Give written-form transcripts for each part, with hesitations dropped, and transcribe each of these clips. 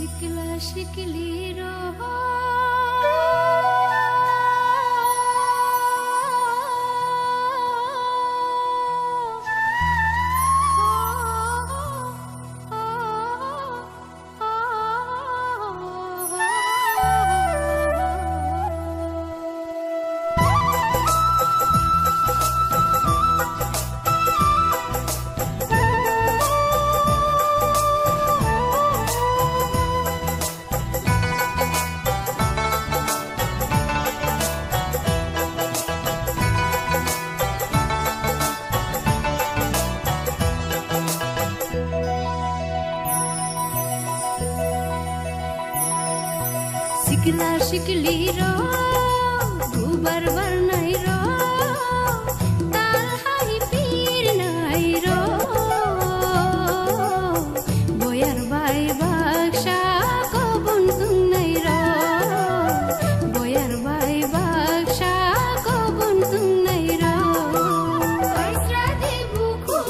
Sikla sikli roho Sikla sikli ro gubar barnai ro tal hai pir nai ro boyar bai baksha ko bun nai ro boyar bai baksha ko bun nai ro faisra de buku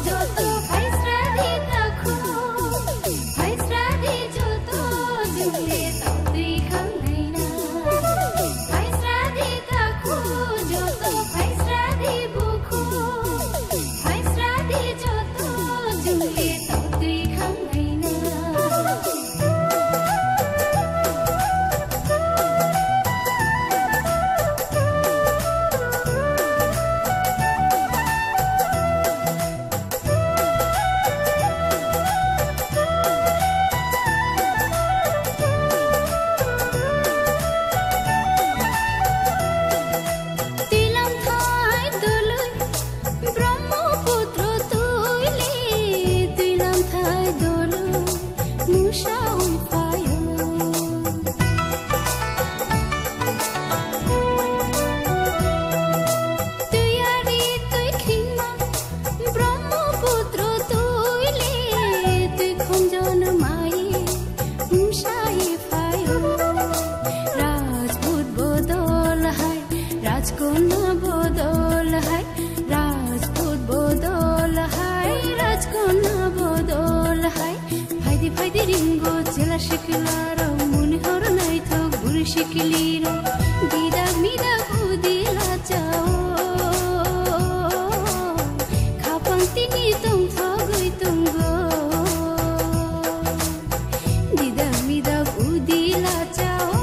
joto faisra de takho faisra de joto jule राजकन्या बदल है राजपूत बदल है राजकन्या बदल है फायदे फायदे रिंगो चला शिकलारो मुनि हर नाई थक बुरी शिकलीरो दिदा मिदा उदिला जाओ खापं तिनी तुम थगै तुंगो दिदा मिदा उदिला जाओ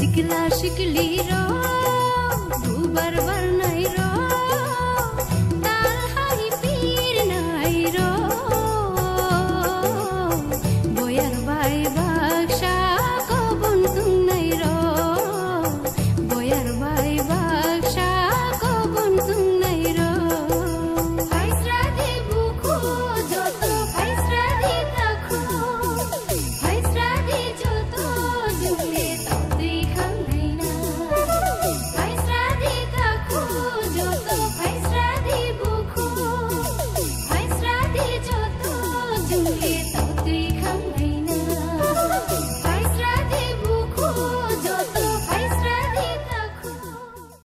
Sikla sikli ro